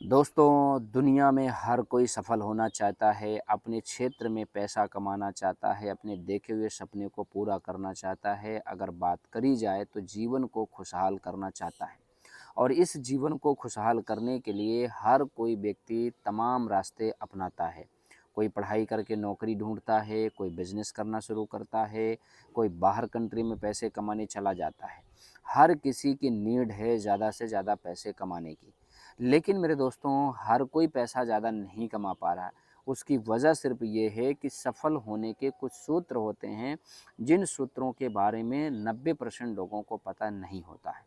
दोस्तों, दुनिया में हर कोई सफल होना चाहता है, अपने क्षेत्र में पैसा कमाना चाहता है, अपने देखे हुए सपने को पूरा करना चाहता है। अगर बात करी जाए तो जीवन को खुशहाल करना चाहता है और इस जीवन को खुशहाल करने के लिए हर कोई व्यक्ति तमाम रास्ते अपनाता है। कोई पढ़ाई करके नौकरी ढूँढता है, कोई बिज़नेस करना शुरू करता है, कोई बाहर कंट्री में पैसे कमाने चला जाता है। हर किसी की नीड है ज़्यादा से ज़्यादा पैसे कमाने की। लेकिन मेरे दोस्तों, हर कोई पैसा ज़्यादा नहीं कमा पा रहा है। उसकी वजह सिर्फ़ ये है कि सफल होने के कुछ सूत्र होते हैं, जिन सूत्रों के बारे में 90% लोगों को पता नहीं होता है।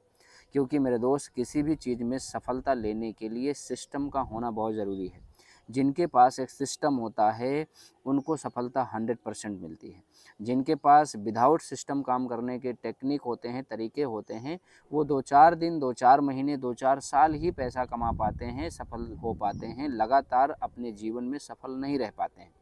क्योंकि मेरे दोस्त, किसी भी चीज़ में सफलता लेने के लिए सिस्टम का होना बहुत ज़रूरी है। जिनके पास एक सिस्टम होता है, उनको सफलता 100% मिलती है। जिनके पास विदाउट सिस्टम काम करने के टेक्निक होते हैं, तरीके होते हैं, वो 2-4 दिन, 2-4 महीने, 2-4 साल ही पैसा कमा पाते हैं, सफल हो पाते हैं, लगातार अपने जीवन में सफल नहीं रह पाते हैं।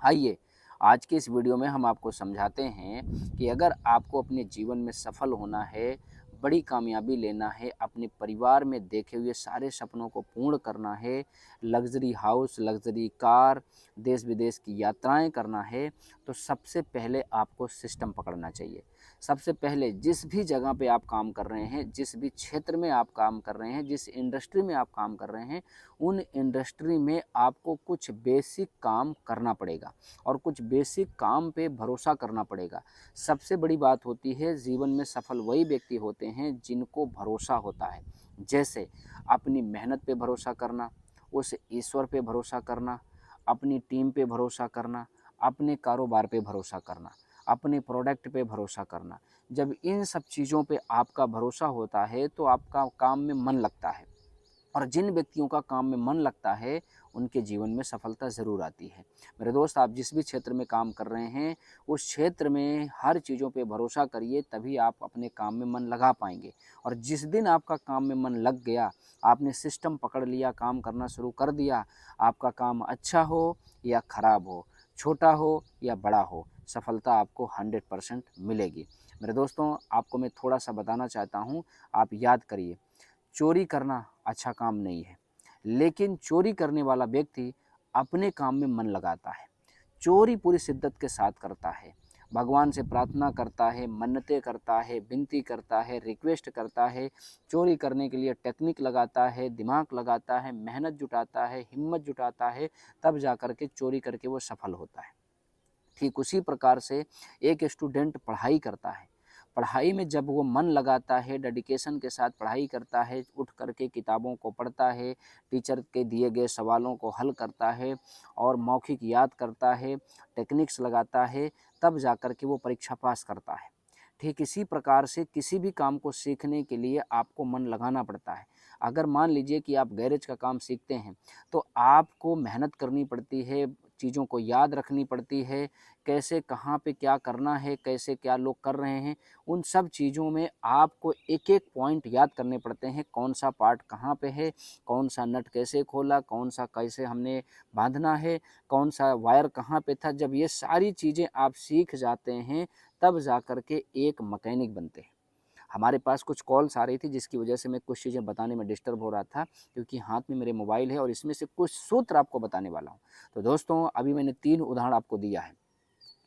आइए, आज के इस वीडियो में हम आपको समझाते हैं कि अगर आपको अपने जीवन में सफल होना है, बड़ी कामयाबी लेना है, अपने परिवार में देखे हुए सारे सपनों को पूर्ण करना है, लग्ज़री हाउस, लग्ज़री कार, देश-विदेश की यात्राएँ करना है, तो सबसे पहले आपको सिस्टम पकड़ना चाहिए। सबसे पहले जिस भी जगह पे आप काम कर रहे हैं, जिस भी क्षेत्र में आप काम कर रहे हैं, जिस इंडस्ट्री में आप काम कर रहे हैं, उन इंडस्ट्री में आपको कुछ बेसिक काम करना पड़ेगा और कुछ बेसिक काम पे भरोसा करना पड़ेगा। सबसे बड़ी बात होती है, जीवन में सफल वही व्यक्ति होते हैं जिनको भरोसा होता है। जैसे अपनी मेहनत पे भरोसा करना, उस ईश्वर पे भरोसा करना, अपनी टीम पे भरोसा करना, अपने कारोबार पे भरोसा करना, अपने प्रोडक्ट पे भरोसा करना। जब इन सब चीज़ों पे आपका भरोसा होता है तो आपका काम में मन लगता है। और जिन व्यक्तियों का काम में मन लगता है, उनके जीवन में सफलता ज़रूर आती है। मेरे दोस्त, आप जिस भी क्षेत्र में काम कर रहे हैं, उस क्षेत्र में हर चीज़ों पे भरोसा करिए, तभी आप अपने काम में मन लगा पाएँगे। और जिस दिन आपका काम में मन लग गया, आपने सिस्टम पकड़ लिया, काम करना शुरू कर दिया, आपका काम अच्छा हो या ख़राब हो, छोटा हो या बड़ा हो, सफलता आपको 100% मिलेगी। मेरे दोस्तों, आपको मैं थोड़ा-सा बताना चाहता हूँ, आप याद करिए, चोरी करना अच्छा काम नहीं है, लेकिन चोरी करने वाला व्यक्ति अपने काम में मन लगाता है। चोरी पूरी शिद्दत के साथ करता है, भगवान से प्रार्थना करता है, मन्नतें करता है, विनती करता है, रिक्वेस्ट करता है, चोरी करने के लिए टेक्निक लगाता है, दिमाग लगाता है, मेहनत जुटाता है, हिम्मत जुटाता है, तब जा कर के चोरी करके वो सफल होता है। ठीक उसी प्रकार से एक स्टूडेंट पढ़ाई करता है। पढ़ाई में जब वो मन लगाता है, डेडिकेशन के साथ पढ़ाई करता है, उठ कर के किताबों को पढ़ता है, टीचर के दिए गए सवालों को हल करता है और मौखिक याद करता है, टेक्निक्स लगाता है, तब जा कर के वो परीक्षा पास करता है। ठीक इसी प्रकार से किसी भी काम को सीखने के लिए आपको मन लगाना पड़ता है। अगर मान लीजिए कि आप गैरेज का काम सीखते हैं, तो आपको मेहनत करनी पड़ती है, चीज़ों को याद रखनी पड़ती है, कैसे कहाँ पे क्या करना है, कैसे क्या लोग कर रहे हैं, उन सब चीज़ों में आपको एक-एक पॉइंट याद करने पड़ते हैं, कौन-सा पार्ट कहाँ पे है, कौन-सा नट कैसे खोला, कौन-सा कैसे हमने बाँधना है, कौन-सा वायर कहाँ पे था। जब ये सारी चीज़ें आप सीख जाते हैं, तब जा कर के एक मैकेनिक बनते हैं। हमारे पास कुछ कॉल्स आ रही थी, जिसकी वजह से मैं कुछ चीज़ें बताने में डिस्टर्ब हो रहा था, क्योंकि हाथ में मेरे मोबाइल है और इसमें से कुछ सूत्र आपको बताने वाला हूँ। तो दोस्तों, अभी मैंने 3 उदाहरण आपको दिया है।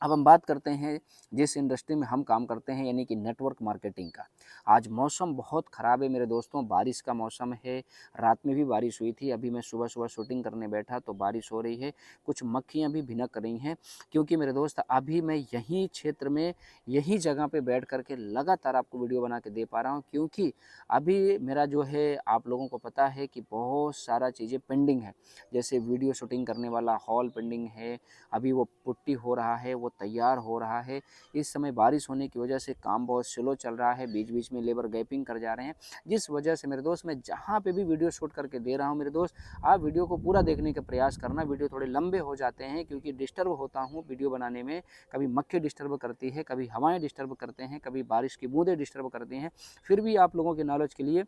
अब हम बात करते हैं जिस इंडस्ट्री में हम काम करते हैं, यानी कि नेटवर्क मार्केटिंग का। आज मौसम बहुत ख़राब है मेरे दोस्तों, बारिश का मौसम है, रात में भी बारिश हुई थी, अभी मैं सुबह-सुबह शूटिंग करने बैठा तो बारिश हो रही है, कुछ मक्खियाँ भी भिनक रही हैं, क्योंकि मेरे दोस्त अभी मैं यहीं क्षेत्र में, यहीं जगह पे बैठ कर के लगातार आपको वीडियो बना के दे पा रहा हूँ, क्योंकि अभी मेरा जो है, आप लोगों को पता है कि बहुत सारा चीज़ें पेंडिंग है। जैसे वीडियो शूटिंग करने वाला हॉल पेंडिंग है, अभी वो पुट्टी हो रहा है, वो तैयार हो रहा है। इस समय बारिश होने की वजह से काम बहुत स्लो चल रहा है, बीच-बीच में लेबर गैपिंग कर जा रहे हैं, जिस वजह से मेरे दोस्त, मैं जहाँ पे भी वीडियो शूट करके दे रहा हूँ मेरे दोस्त, आप वीडियो को पूरा देखने का प्रयास करना। वीडियो थोड़े लंबे हो जाते हैं क्योंकि डिस्टर्ब होता हूँ वीडियो बनाने में, कभी मक्खी डिस्टर्ब करती है, कभी हवाएँ डिस्टर्ब करते हैं, कभी बारिश की बूँदें डिस्टर्ब करती हैं, फिर भी आप लोगों के नॉलेज के लिए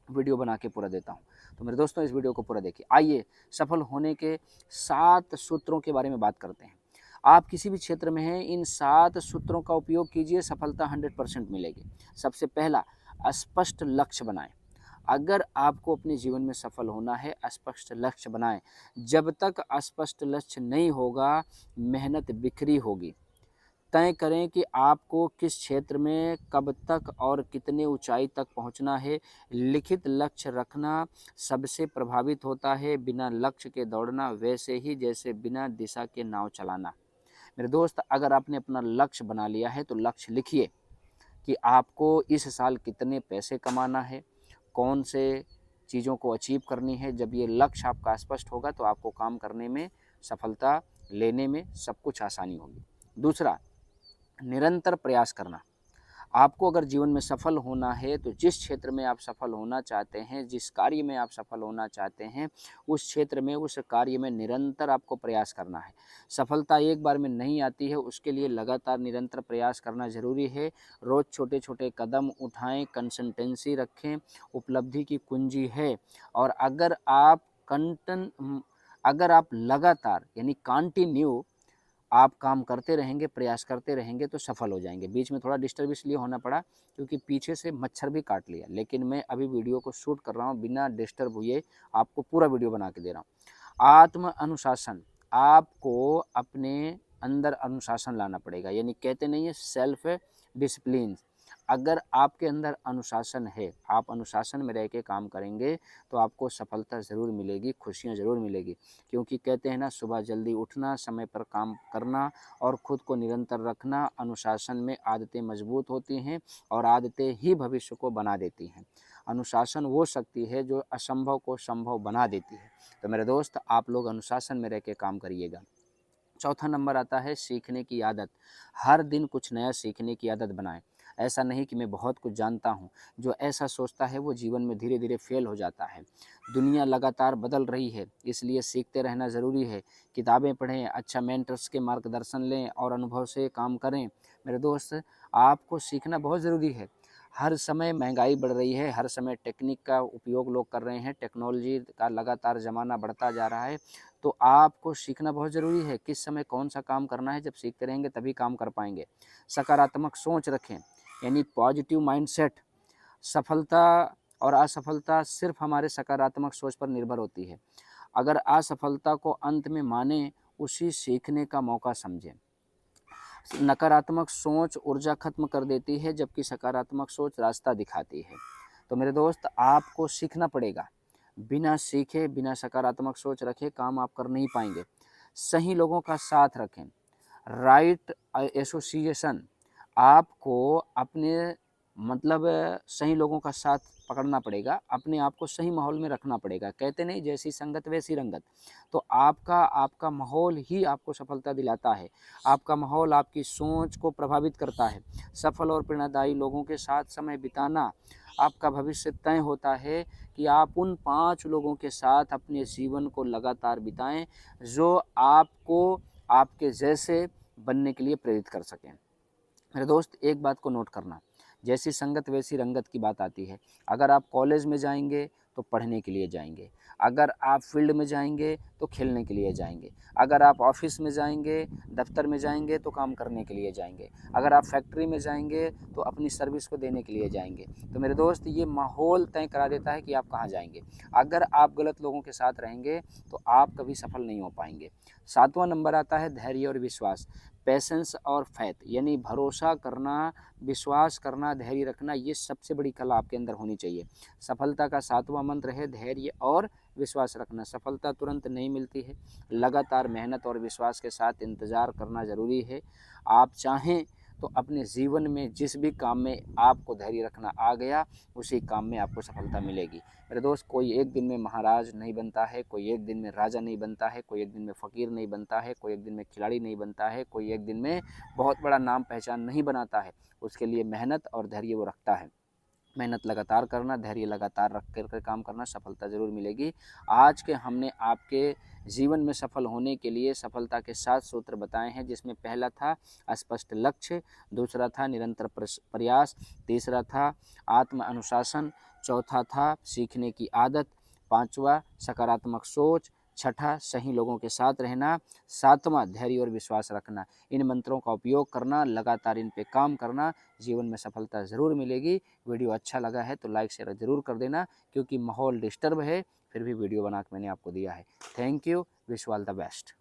वीडियो बना के पूरा देता हूँ। तो मेरे दोस्तों, इस वीडियो को पूरा देखिए। आइए, सफल होने के 7 सूत्रों के बारे में बात करते हैं। आप किसी भी क्षेत्र में हैं, इन 7 सूत्रों का उपयोग कीजिए, सफलता 100% मिलेगी। सबसे पहला, स्पष्ट लक्ष्य बनाएँ। अगर आपको अपने जीवन में सफल होना है, स्पष्ट लक्ष्य बनाएँ। जब तक स्पष्ट लक्ष्य नहीं होगा, मेहनत बिखरी होगी। तय करें कि आपको किस क्षेत्र में कब तक और कितने ऊंचाई तक पहुंचना है। लिखित लक्ष्य रखना सबसे प्रभावित होता है। बिना लक्ष्य के दौड़ना वैसे ही जैसे बिना दिशा के नाव चलाना। मेरे दोस्त, अगर आपने अपना लक्ष्य बना लिया है तो लक्ष्य लिखिए कि आपको इस साल कितने पैसे कमाना है, कौन से चीज़ों को अचीव करनी है। जब ये लक्ष्य आपका स्पष्ट होगा तो आपको काम करने में, सफलता लेने में सब कुछ आसानी होगी। दूसरा, निरंतर प्रयास करना। आपको अगर जीवन में सफल होना है तो जिस क्षेत्र में आप सफल होना चाहते हैं, जिस कार्य में आप सफल होना चाहते हैं, उस क्षेत्र में, उस कार्य में निरंतर आपको प्रयास करना है। सफलता एक बार में नहीं आती है, उसके लिए लगातार निरंतर प्रयास करना ज़रूरी है। रोज़ छोटे छोटे कदम उठाएं, कंसिस्टेंसी रखें, उपलब्धि की कुंजी है। और अगर आप लगातार यानी कंटिन्यू आप काम करते रहेंगे, प्रयास करते रहेंगे तो सफल हो जाएंगे। बीच में थोड़ा डिस्टर्ब इसलिए होना पड़ा क्योंकि पीछे से मच्छर भी काट लिया, लेकिन मैं अभी वीडियो को शूट कर रहा हूँ, बिना डिस्टर्ब हुए आपको पूरा वीडियो बना के दे रहा हूँ। आत्म अनुशासन, आपको अपने अंदर अनुशासन लाना पड़ेगा, यानी कहते नहीं है सेल्फ डिसिप्लिन। अगर आपके अंदर अनुशासन है, आप अनुशासन में रह के काम करेंगे तो आपको सफलता ज़रूर मिलेगी, खुशियाँ ज़रूर मिलेगी। क्योंकि कहते हैं ना, सुबह जल्दी उठना, समय पर काम करना और खुद को निरंतर रखना, अनुशासन में आदतें मजबूत होती हैं और आदतें ही भविष्य को बना देती हैं। अनुशासन वो शक्ति है जो असंभव को संभव बना देती है। तो मेरे दोस्त, आप लोग अनुशासन में रह के काम करिएगा। चौथा नंबर आता है सीखने की आदत। हर दिन कुछ नया सीखने की आदत बनाएं। ऐसा नहीं कि मैं बहुत कुछ जानता हूँ। जो ऐसा सोचता है वो जीवन में धीरे धीरे फेल हो जाता है। दुनिया लगातार बदल रही है, इसलिए सीखते रहना ज़रूरी है। किताबें पढ़ें, अच्छा मेंटर्स के मार्गदर्शन लें और अनुभव से काम करें। मेरे दोस्त, आपको सीखना बहुत ज़रूरी है। हर समय महंगाई बढ़ रही है, हर समय टेक्निक का उपयोग लोग कर रहे हैं, टेक्नोलॉजी का लगातार ज़माना बढ़ता जा रहा है। तो आपको सीखना बहुत ज़रूरी है, किस समय कौन सा काम करना है। जब सीखते रहेंगे तभी काम कर पाएंगे। सकारात्मक सोच रखें, यानी पॉजिटिव माइंडसेट। सफलता और असफलता सिर्फ हमारे सकारात्मक सोच पर निर्भर होती है। अगर असफलता को अंत में माने, उसी सीखने का मौका समझें। नकारात्मक सोच ऊर्जा खत्म कर देती है, जबकि सकारात्मक सोच रास्ता दिखाती है। तो मेरे दोस्त, आपको सीखना पड़ेगा। बिना सीखे, बिना सकारात्मक सोच रखे काम आप कर नहीं पाएंगे। सही लोगों का साथ रखें, राइट एसोसिएशन। आपको अपने मतलब सही लोगों का साथ पकड़ना पड़ेगा, अपने आप को सही माहौल में रखना पड़ेगा। कहते नहीं, जैसी संगत वैसी रंगत। तो आपका माहौल ही आपको सफलता दिलाता है। आपका माहौल आपकी सोच को प्रभावित करता है। सफल और प्रेरणादायी लोगों के साथ समय बिताना आपका भविष्य तय होता है कि आप उन 5 लोगों के साथ अपने जीवन को लगातार बिताएं जो आपको आपके जैसे बनने के लिए प्रेरित कर सकें। मेरे दोस्त, एक बात को नोट करना, जैसी संगत वैसी रंगत की बात आती है। अगर आप कॉलेज में जाएंगे तो पढ़ने के लिए जाएंगे, अगर आप फील्ड में जाएंगे तो खेलने के लिए जाएंगे, अगर आप ऑफिस में जाएंगे, दफ्तर में जाएंगे तो काम करने के लिए जाएंगे, अगर आप फैक्ट्री में जाएंगे तो अपनी सर्विस को देने के लिए जाएंगे। तो मेरे दोस्त, ये माहौल तय करा देता है कि आप कहाँ जाएंगे। अगर आप गलत लोगों के साथ रहेंगे तो आप कभी सफल नहीं हो पाएंगे। 7वां नंबर आता है धैर्य और विश्वास। पेशेंस और फैथ, यानी भरोसा करना, विश्वास करना, धैर्य रखना, ये सबसे बड़ी कला आपके अंदर होनी चाहिए। सफलता का 7वां मंत्र है धैर्य और विश्वास रखना। सफलता तुरंत नहीं मिलती है, लगातार मेहनत और विश्वास के साथ इंतज़ार करना ज़रूरी है। आप चाहें तो अपने जीवन में जिस भी काम में आपको धैर्य रखना आ गया, उसी काम में आपको सफलता मिलेगी। मेरे दोस्त, कोई एक दिन में महाराज नहीं बनता है, कोई एक दिन में राजा नहीं बनता है, कोई एक दिन में फ़कीर नहीं बनता है, कोई एक दिन में खिलाड़ी नहीं बनता है, कोई एक दिन में बहुत बड़ा नाम पहचान नहीं बनाता है। उसके लिए मेहनत और धैर्य वो रखता है। मेहनत लगातार करना, धैर्य लगातार रख कर काम करना, सफलता ज़रूर मिलेगी। आज के हमने आपके जीवन में सफल होने के लिए सफलता के 7 सूत्र बताए हैं, जिसमें पहला था स्पष्ट लक्ष्य, दूसरा था निरंतर प्रयास, तीसरा था आत्म अनुशासन, चौथा था सीखने की आदत, पांचवा सकारात्मक सोच, छठा, सही लोगों के साथ रहना। सातवां, धैर्य और विश्वास रखना। इन मंत्रों का उपयोग करना, लगातार इन पे काम करना, जीवन में सफलता ज़रूर मिलेगी। वीडियो अच्छा लगा है तो लाइक शेयर ज़रूर कर देना, क्योंकि माहौल डिस्टर्ब है, फिर भी वीडियो बना के मैंने आपको दिया है। Thank you, wish you all the best.